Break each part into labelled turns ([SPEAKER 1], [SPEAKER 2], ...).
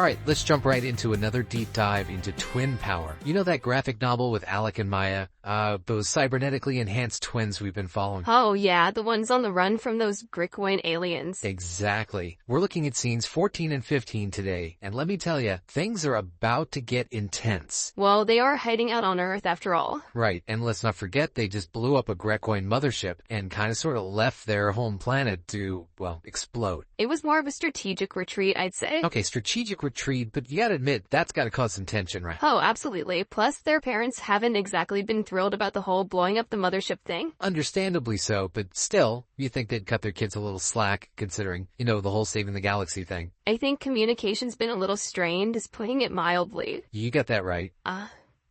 [SPEAKER 1] Alright, let's jump right into another deep dive into twin power. You know that graphic novel with Alec and Maia? Those cybernetically enhanced twins we've been following.
[SPEAKER 2] Oh yeah, the ones on the run from those Grickoin aliens.
[SPEAKER 1] Exactly. We're looking at scenes 14 and 15 today, and let me tell you, things are about to get intense.
[SPEAKER 2] Well, they are hiding out on Earth after all.
[SPEAKER 1] Right, and let's not forget they just blew up a Grickoin mothership and kinda sorta left their home planet to, well, explode.
[SPEAKER 2] It was more of a strategic retreat, I'd say.
[SPEAKER 1] Okay, strategic retreat, but you gotta admit, that's gotta cause some tension, right?
[SPEAKER 2] Oh, absolutely. Plus, their parents haven't exactly been thrilled about the whole blowing up the mothership thing.
[SPEAKER 1] Understandably so, but still, you think they'd cut their kids a little slack, considering, the whole saving the galaxy thing.
[SPEAKER 2] I think communication's been a little strained, is putting it mildly.
[SPEAKER 1] You got that right.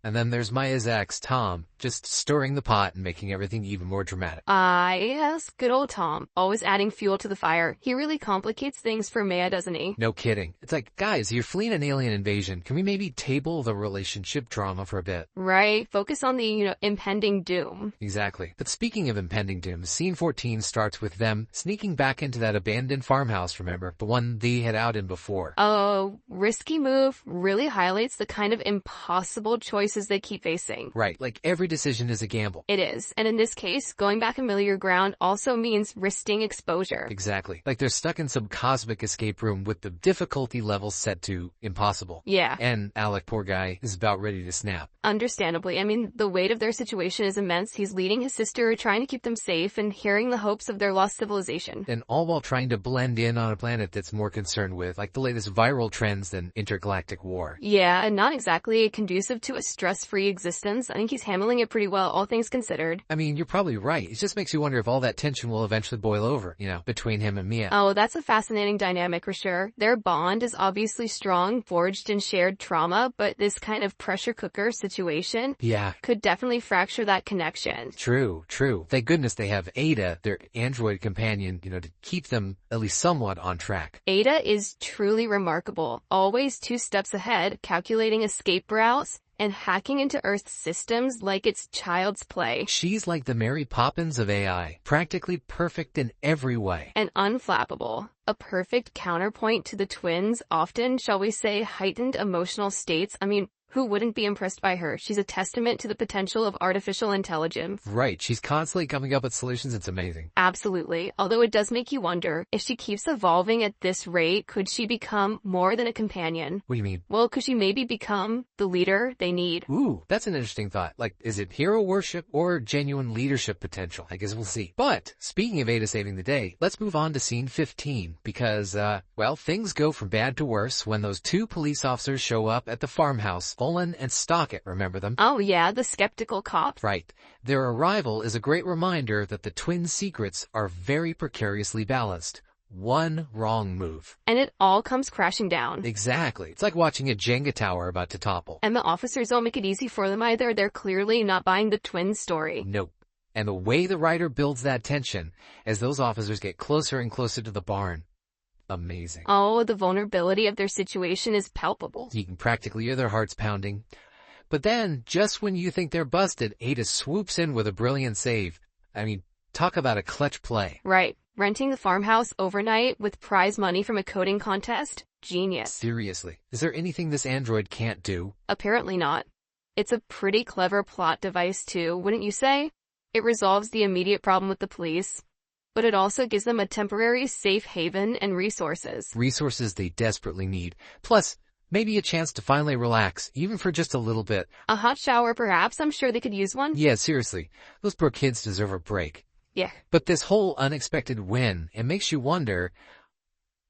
[SPEAKER 1] And then there's Maya's ex, Tom, just stirring the pot and making everything even more dramatic.
[SPEAKER 2] Yes, good old Tom. Always adding fuel to the fire. He really complicates things for Maya, doesn't he?
[SPEAKER 1] No kidding. It's like, guys, you're fleeing an alien invasion. Can we maybe table the relationship drama for a bit?
[SPEAKER 2] Right. Focus on the, impending doom.
[SPEAKER 1] Exactly. But speaking of impending doom, scene 14 starts with them sneaking back into that abandoned farmhouse, remember? The one they had out in before.
[SPEAKER 2] Oh, risky move really highlights the kind of impossible choices they keep facing.
[SPEAKER 1] Right, like every decision is a gamble.
[SPEAKER 2] It is. And in this case, going back familiar ground also means risking exposure.
[SPEAKER 1] Exactly. Like they're stuck in some cosmic escape room with the difficulty level set to impossible.
[SPEAKER 2] Yeah.
[SPEAKER 1] And Alec, poor guy, is about ready to snap.
[SPEAKER 2] Understandably. I mean, the weight of their situation is immense. He's leading his sister, trying to keep them safe, and hearing the hopes of their lost civilization.
[SPEAKER 1] And all while trying to blend in on a planet that's more concerned with, like, the latest viral trends than intergalactic war.
[SPEAKER 2] Yeah, and not exactly conducive to a stress-free existence. I think he's handling it pretty well, all things considered.
[SPEAKER 1] I mean, you're probably right. It just makes you wonder if all that tension will eventually boil over, between him and Mia.
[SPEAKER 2] Oh, that's a fascinating dynamic for sure. Their bond is obviously strong, forged in shared trauma, but this kind of pressure cooker situation could definitely fracture that connection.
[SPEAKER 1] True. Thank goodness they have Aida, their android companion, to keep them at least somewhat on track.
[SPEAKER 2] Aida is truly remarkable, always 2 steps ahead, calculating escape routes and hacking into Earth's systems like it's child's play.
[SPEAKER 1] She's like the Mary Poppins of AI, practically perfect in every way.
[SPEAKER 2] And unflappable. A perfect counterpoint to the twins' often, shall we say, heightened emotional states. I mean, who wouldn't be impressed by her? She's a testament to the potential of artificial intelligence.
[SPEAKER 1] Right, she's constantly coming up with solutions. It's amazing.
[SPEAKER 2] Absolutely. Although it does make you wonder, if she keeps evolving at this rate, could she become more than a companion?
[SPEAKER 1] What do you mean?
[SPEAKER 2] Well, could she maybe become the leader they need?
[SPEAKER 1] Ooh, that's an interesting thought. Like, is it hero worship or genuine leadership potential? I guess we'll see. But, speaking of Ada saving the day, let's move on to scene 15, because, things go from bad to worse when those 2 police officers show up at the farmhouse, Olin and Stockett, remember them?
[SPEAKER 2] Oh yeah, the skeptical cops.
[SPEAKER 1] Right. Their arrival is a great reminder that the twins' secrets are very precariously balanced. One wrong move.
[SPEAKER 2] And it all comes crashing down.
[SPEAKER 1] Exactly. It's like watching a Jenga tower about to topple.
[SPEAKER 2] And the officers don't make it easy for them either. They're clearly not buying the twins' story.
[SPEAKER 1] Nope. And the way the writer builds that tension as those officers get closer and closer to the barn. Amazing.
[SPEAKER 2] Oh, the vulnerability of their situation is palpable.
[SPEAKER 1] You can practically hear their hearts pounding. But then, just when you think they're busted, Ada swoops in with a brilliant save. I mean, talk about a clutch play.
[SPEAKER 2] Right. Renting the farmhouse overnight with prize money from a coding contest? Genius.
[SPEAKER 1] Seriously. Is there anything this android can't do?
[SPEAKER 2] Apparently not. It's a pretty clever plot device too, wouldn't you say? It resolves the immediate problem with the police, but it also gives them a temporary safe haven and resources.
[SPEAKER 1] Resources they desperately need. Plus, maybe a chance to finally relax, even for just a little bit.
[SPEAKER 2] A hot shower perhaps? I'm sure they could use one.
[SPEAKER 1] Yeah, seriously. Those poor kids deserve a break.
[SPEAKER 2] Yeah.
[SPEAKER 1] But this whole unexpected win, it makes you wonder,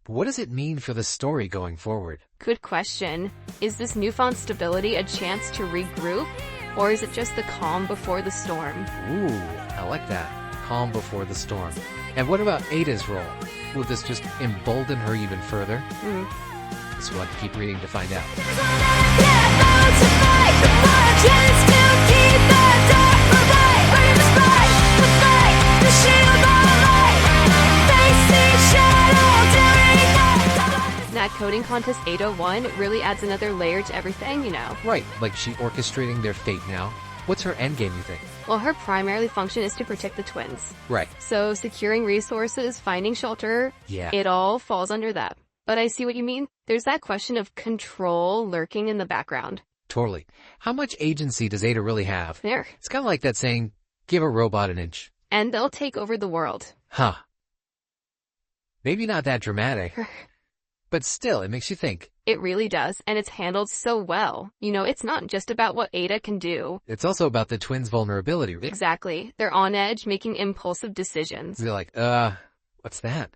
[SPEAKER 1] what does it mean for the story going forward?
[SPEAKER 2] Good question. Is this newfound stability a chance to regroup? Or is it just the calm before the storm?
[SPEAKER 1] Ooh, I like that. Calm before the storm. And what about Ada's role? Will this just embolden her even further? So we'll have to keep reading to find out.
[SPEAKER 2] That coding contest Ada won really adds another layer to everything,
[SPEAKER 1] Right, like she orchestrating their fate now. What's her endgame, you think?
[SPEAKER 2] Well, her primary function is to protect the twins.
[SPEAKER 1] Right.
[SPEAKER 2] So securing resources, finding shelter,
[SPEAKER 1] Yeah.
[SPEAKER 2] it all falls under that. But I see what you mean. There's that question of control lurking in the background.
[SPEAKER 1] Totally. How much agency does Ada really have?
[SPEAKER 2] There.
[SPEAKER 1] It's kind of like that saying, give a robot an inch.
[SPEAKER 2] And they'll take over the world.
[SPEAKER 1] Huh. Maybe not that dramatic. But still, it makes you think.
[SPEAKER 2] It really does, and it's handled so well. You know, it's not just about what Ada can do.
[SPEAKER 1] It's also about the twins' vulnerability.
[SPEAKER 2] Exactly. They're on edge, making impulsive decisions.
[SPEAKER 1] They're like, what's that?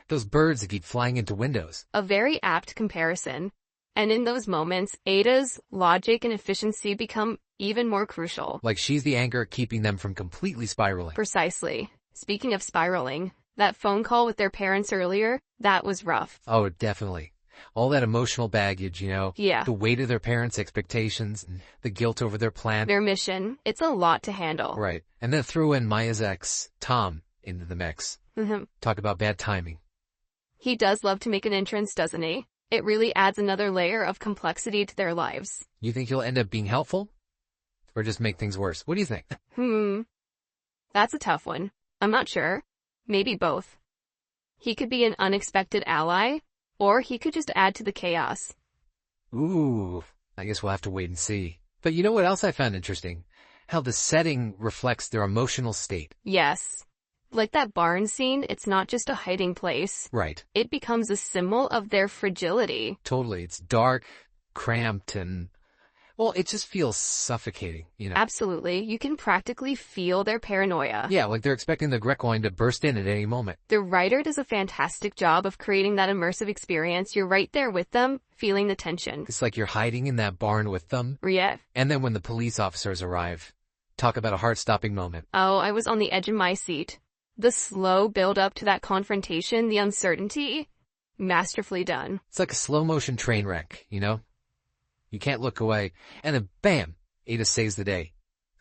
[SPEAKER 1] Those birds that keep flying into windows.
[SPEAKER 2] A very apt comparison. And in those moments, Ada's logic and efficiency become even more crucial.
[SPEAKER 1] Like she's the anchor keeping them from completely spiraling.
[SPEAKER 2] Precisely. Speaking of spiraling, that phone call with their parents earlier, that was rough.
[SPEAKER 1] Oh, definitely. All that emotional baggage,
[SPEAKER 2] Yeah.
[SPEAKER 1] The weight of their parents' expectations, and the guilt over their plan.
[SPEAKER 2] Their mission, it's a lot to handle.
[SPEAKER 1] Right. And then throw in Maya's ex, Tom, into the mix. Talk about bad timing.
[SPEAKER 2] He does love to make an entrance, doesn't he? It really adds another layer of complexity to their lives.
[SPEAKER 1] You think he'll end up being helpful? Or just make things worse? What do you think?
[SPEAKER 2] That's a tough one. I'm not sure. Maybe both. He could be an unexpected ally, or he could just add to the chaos.
[SPEAKER 1] Ooh, I guess we'll have to wait and see. But you know what else I found interesting? How the setting reflects their emotional state.
[SPEAKER 2] Yes. Like that barn scene, it's not just a hiding place.
[SPEAKER 1] Right.
[SPEAKER 2] It becomes a symbol of their fragility.
[SPEAKER 1] Totally. It's dark, cramped, and, well, it just feels suffocating,
[SPEAKER 2] Absolutely. You can practically feel their paranoia.
[SPEAKER 1] Yeah, like they're expecting the Grecoin to burst in at any moment.
[SPEAKER 2] The writer does a fantastic job of creating that immersive experience. You're right there with them, feeling the tension.
[SPEAKER 1] It's like you're hiding in that barn with them.
[SPEAKER 2] Yeah.
[SPEAKER 1] And then when the police officers arrive, talk about a heart-stopping moment.
[SPEAKER 2] Oh, I was on the edge of my seat. The slow build up to that confrontation, the uncertainty, masterfully done.
[SPEAKER 1] It's like a slow-motion train wreck, You can't look away. And then, bam, Ada saves the day.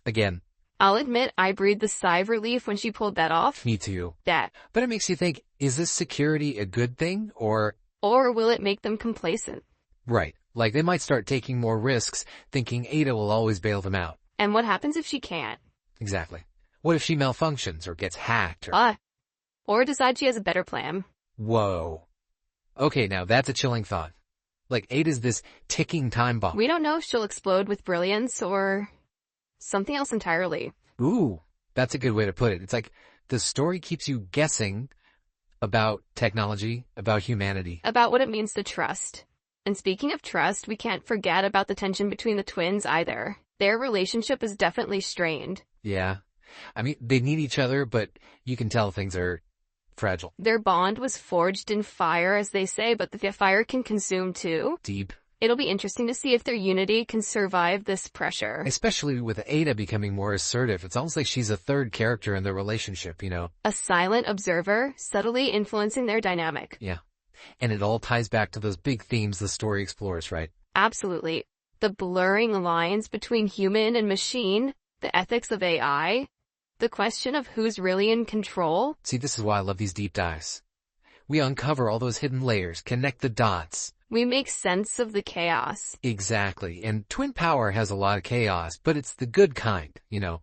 [SPEAKER 1] Again.
[SPEAKER 2] I'll admit I breathed a sigh of relief when she pulled that off.
[SPEAKER 1] Me too.
[SPEAKER 2] That.
[SPEAKER 1] But it makes you think, is this security a good thing, or
[SPEAKER 2] will it make them complacent?
[SPEAKER 1] Right. Like they might start taking more risks, thinking Ada will always bail them out.
[SPEAKER 2] And what happens if she can't?
[SPEAKER 1] Exactly. What if she malfunctions or gets hacked
[SPEAKER 2] or decides she has a better plan?
[SPEAKER 1] Whoa. Okay, now that's a chilling thought. Like Ada's this ticking time bomb.
[SPEAKER 2] We don't know if she'll explode with brilliance or something else entirely.
[SPEAKER 1] Ooh, that's a good way to put it. It's like the story keeps you guessing about technology, about humanity.
[SPEAKER 2] About what it means to trust. And speaking of trust, we can't forget about the tension between the twins either. Their relationship is definitely strained.
[SPEAKER 1] Yeah. I mean, they need each other, but you can tell things are fragile.
[SPEAKER 2] Their bond was forged in fire, as they say, but the fire can consume too.
[SPEAKER 1] Deep.
[SPEAKER 2] It'll be interesting to see if their unity can survive this pressure.
[SPEAKER 1] Especially with Ada becoming more assertive. It's almost like she's a third character in their relationship,
[SPEAKER 2] A silent observer, subtly influencing their dynamic.
[SPEAKER 1] Yeah. And it all ties back to those big themes the story explores, right?
[SPEAKER 2] Absolutely. The blurring lines between human and machine, the ethics of AI, the question of who's really in control.
[SPEAKER 1] See, this is why I love these deep dives. We uncover all those hidden layers, connect the dots.
[SPEAKER 2] We make sense of the chaos.
[SPEAKER 1] Exactly. And Twin Power has a lot of chaos, but it's the good kind, the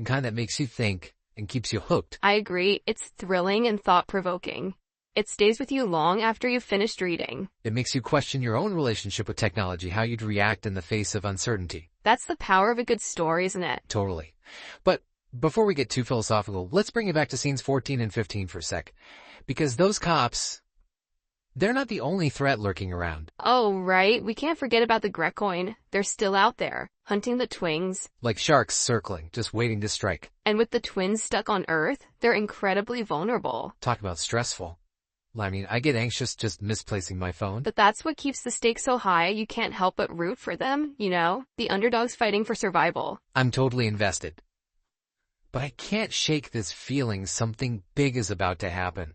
[SPEAKER 1] kind that makes you think and keeps you hooked.
[SPEAKER 2] I agree. It's thrilling and thought-provoking. It stays with you long after you've finished reading.
[SPEAKER 1] It makes you question your own relationship with technology, how you'd react in the face of uncertainty.
[SPEAKER 2] That's the power of a good story, isn't it?
[SPEAKER 1] Totally. But before we get too philosophical, let's bring it back to scenes 14 and 15 for a sec. Because those cops, they're not the only threat lurking around.
[SPEAKER 2] Oh, right. We can't forget about the Grecoin. They're still out there, hunting the twins.
[SPEAKER 1] Like sharks circling, just waiting to strike.
[SPEAKER 2] And with the twins stuck on Earth, they're incredibly vulnerable.
[SPEAKER 1] Talk about stressful. I mean, I get anxious just misplacing my phone.
[SPEAKER 2] But that's what keeps the stakes so high. You can't help but root for them, the underdogs fighting for survival.
[SPEAKER 1] I'm totally invested. But I can't shake this feeling something big is about to happen.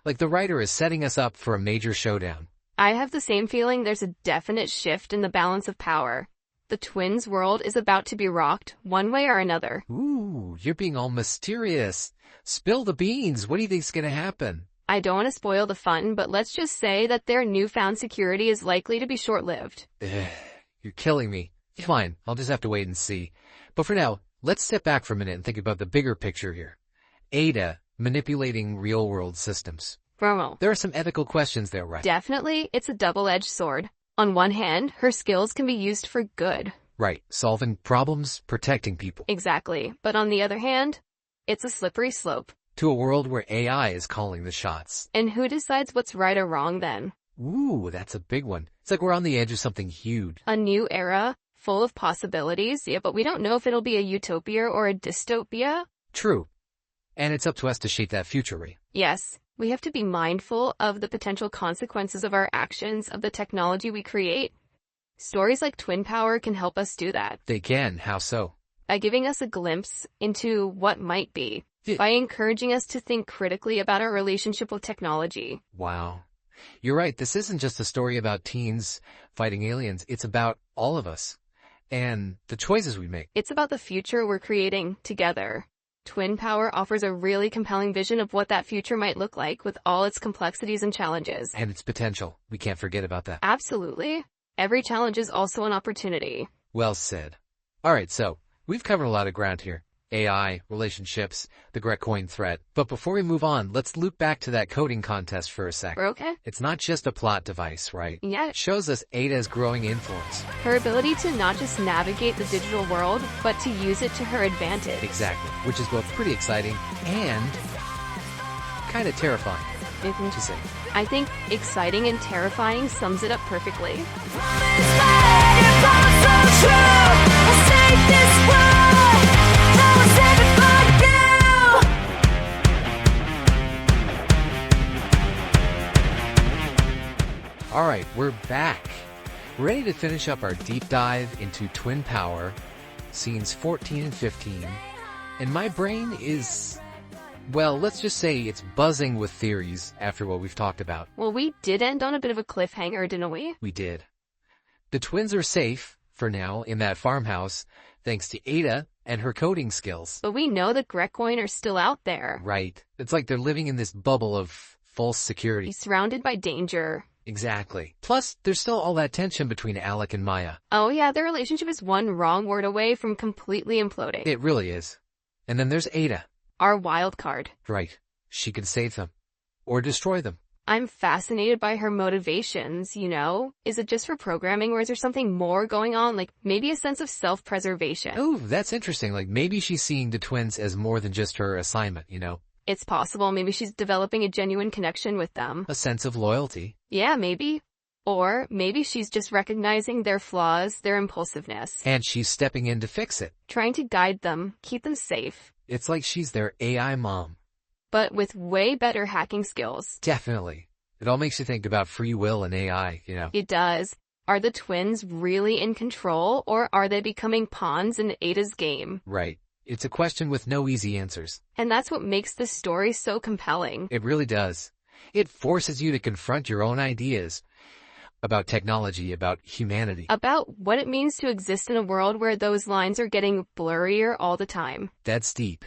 [SPEAKER 1] Like the writer is setting us up for a major showdown.
[SPEAKER 2] I have the same feeling. There's a definite shift in the balance of power. The twins' world is about to be rocked, one way or another.
[SPEAKER 1] Ooh, you're being all mysterious. Spill the beans. What do you think's gonna happen?
[SPEAKER 2] I don't want to spoil the fun, but let's just say that their newfound security is likely to be short-lived.
[SPEAKER 1] You're killing me. Fine, I'll just have to wait and see. But for now, let's step back for a minute and think about the bigger picture here. Ada manipulating real-world systems.
[SPEAKER 2] Bromo.
[SPEAKER 1] There are some ethical questions there, right?
[SPEAKER 2] Definitely, it's a double-edged sword. On one hand, her skills can be used for good.
[SPEAKER 1] Right. Solving problems, protecting people.
[SPEAKER 2] Exactly. But on the other hand, it's a slippery slope.
[SPEAKER 1] To a world where AI is calling the shots.
[SPEAKER 2] And who decides what's right or wrong then?
[SPEAKER 1] Ooh, that's a big one. It's like we're on the edge of something huge.
[SPEAKER 2] A new era, full of possibilities, yeah, but we don't know if it'll be a utopia or a dystopia.
[SPEAKER 1] True. And it's up to us to shape that future, Ray.
[SPEAKER 2] Yes, we have to be mindful of the potential consequences of our actions, of the technology we create. Stories like Twin Power can help us do that.
[SPEAKER 1] They can. How so?
[SPEAKER 2] By giving us a glimpse into what might be. By encouraging us to think critically about our relationship with technology.
[SPEAKER 1] Wow. You're right. This isn't just a story about teens fighting aliens. It's about all of us and the choices we make.
[SPEAKER 2] It's about the future we're creating together. Twin Power offers a really compelling vision of what that future might look like with all its complexities and challenges.
[SPEAKER 1] And its potential. We can't forget about that.
[SPEAKER 2] Absolutely. Every challenge is also an opportunity.
[SPEAKER 1] Well said. All right, so we've covered a lot of ground here. AI, relationships, the Grecoin threat. But before we move on, let's loop back to that coding contest for a sec.
[SPEAKER 2] We're okay?
[SPEAKER 1] It's not just a plot device, right?
[SPEAKER 2] Yeah.
[SPEAKER 1] It shows us Aida's growing influence.
[SPEAKER 2] Her ability to not just navigate the digital world, but to use it to her advantage.
[SPEAKER 1] Exactly. Which is both pretty exciting and kind of terrifying.
[SPEAKER 2] What
[SPEAKER 1] you say?
[SPEAKER 2] I think exciting and terrifying sums it up perfectly.
[SPEAKER 1] All right, we're back. Ready to finish up our deep dive into Twin Power, scenes 14 and 15. And my brain is, well, let's just say it's buzzing with theories after what we've talked about.
[SPEAKER 2] Well, we did end on a bit of a cliffhanger, didn't we?
[SPEAKER 1] We did. The twins are safe, for now, in that farmhouse, thanks to Aida and her coding skills.
[SPEAKER 2] But we know the Grecoin are still out there.
[SPEAKER 1] Right. It's like they're living in this bubble of false security.
[SPEAKER 2] He's surrounded by danger.
[SPEAKER 1] Exactly. Plus, there's still all that tension between Alec and Maia.
[SPEAKER 2] Oh yeah, their relationship is one wrong word away from completely imploding.
[SPEAKER 1] It really is. And then there's Aida.
[SPEAKER 2] Our wild card.
[SPEAKER 1] Right. She can save them. Or destroy them.
[SPEAKER 2] I'm fascinated by her motivations, you know? Is it just for programming, or is there something more going on? Like, maybe a sense of self-preservation.
[SPEAKER 1] Oh, that's interesting. Like, maybe she's seeing the twins as more than just her assignment, you know?
[SPEAKER 2] It's possible. Maybe she's developing a genuine connection with them.
[SPEAKER 1] A sense of loyalty.
[SPEAKER 2] Yeah, maybe. Or maybe she's just recognizing their flaws, their impulsiveness.
[SPEAKER 1] And she's stepping in to fix it.
[SPEAKER 2] Trying to guide them, keep them safe.
[SPEAKER 1] It's like she's their AI mom.
[SPEAKER 2] But with way better hacking skills.
[SPEAKER 1] Definitely. It all makes you think about free will and AI, you know?
[SPEAKER 2] It does. Are the twins really in control, or are they becoming pawns in Aida's game?
[SPEAKER 1] Right. It's a question with no easy answers.
[SPEAKER 2] And that's what makes this story so compelling.
[SPEAKER 1] It really does. It forces you to confront your own ideas about technology, about humanity.
[SPEAKER 2] About what it means to exist in a world where those lines are getting blurrier all the time.
[SPEAKER 1] That's deep.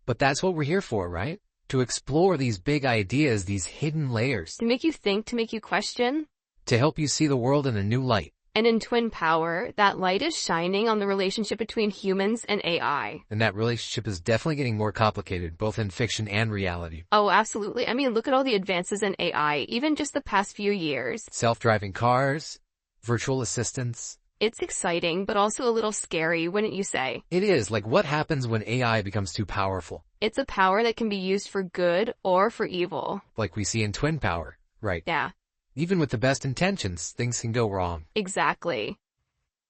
[SPEAKER 1] But that's what we're here for, right? To explore these big ideas, these hidden layers.
[SPEAKER 2] To make you think, to make you question.
[SPEAKER 1] To help you see the world in a new light.
[SPEAKER 2] And in Twin Power, that light is shining on the relationship between humans and AI.
[SPEAKER 1] And that relationship is definitely getting more complicated, both in fiction and reality.
[SPEAKER 2] Oh, absolutely. I mean, look at all the advances in AI, even just the past few years.
[SPEAKER 1] Self-driving cars, virtual assistants.
[SPEAKER 2] It's exciting, but also a little scary, wouldn't you say?
[SPEAKER 1] It is. Like, what happens when AI becomes too powerful?
[SPEAKER 2] It's a power that can be used for good or for evil.
[SPEAKER 1] Like we see in Twin Power, right?
[SPEAKER 2] Yeah.
[SPEAKER 1] Even with the best intentions, things can go wrong.
[SPEAKER 2] Exactly.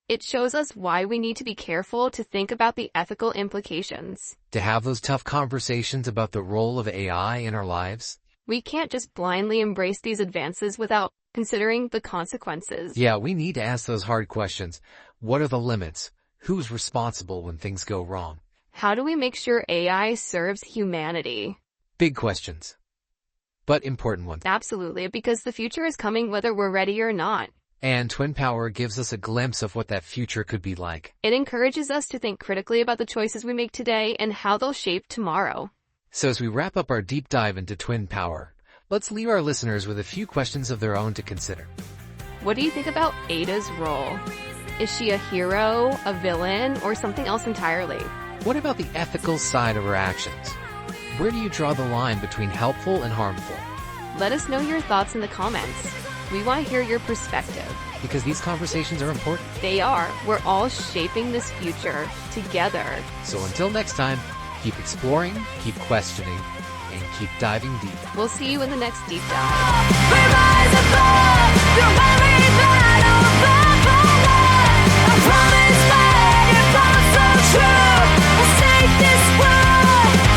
[SPEAKER 2] It shows us why we need to be careful to think about the ethical implications.
[SPEAKER 1] To have those tough conversations about the role of AI in our lives.
[SPEAKER 2] We can't just blindly embrace these advances without considering the consequences.
[SPEAKER 1] Yeah, we need to ask those hard questions. What are the limits? Who's responsible when things go wrong?
[SPEAKER 2] How do we make sure AI serves humanity?
[SPEAKER 1] Big questions. But important ones.
[SPEAKER 2] Absolutely, because the future is coming whether we're ready or not.
[SPEAKER 1] And Twin Power gives us a glimpse of what that future could be like.
[SPEAKER 2] It encourages us to think critically about the choices we make today and how they'll shape tomorrow.
[SPEAKER 1] So as we wrap up our deep dive into Twin Power, let's leave our listeners with a few questions of their own to consider.
[SPEAKER 2] What do you think about Aida's role? Is she a hero, a villain, or something else entirely?
[SPEAKER 1] What about the ethical side of her actions? Where do you draw the line between helpful and harmful?
[SPEAKER 2] Let us know your thoughts in the comments. We want to hear your perspective.
[SPEAKER 1] Because these conversations are important.
[SPEAKER 2] They are. We're all shaping this future together.
[SPEAKER 1] So until next time, keep exploring, keep questioning, and keep diving deep.
[SPEAKER 2] We'll see you in the next deep dive.
[SPEAKER 3] We rise above the very battle of the I promise that if I'm so true, I'll save this world.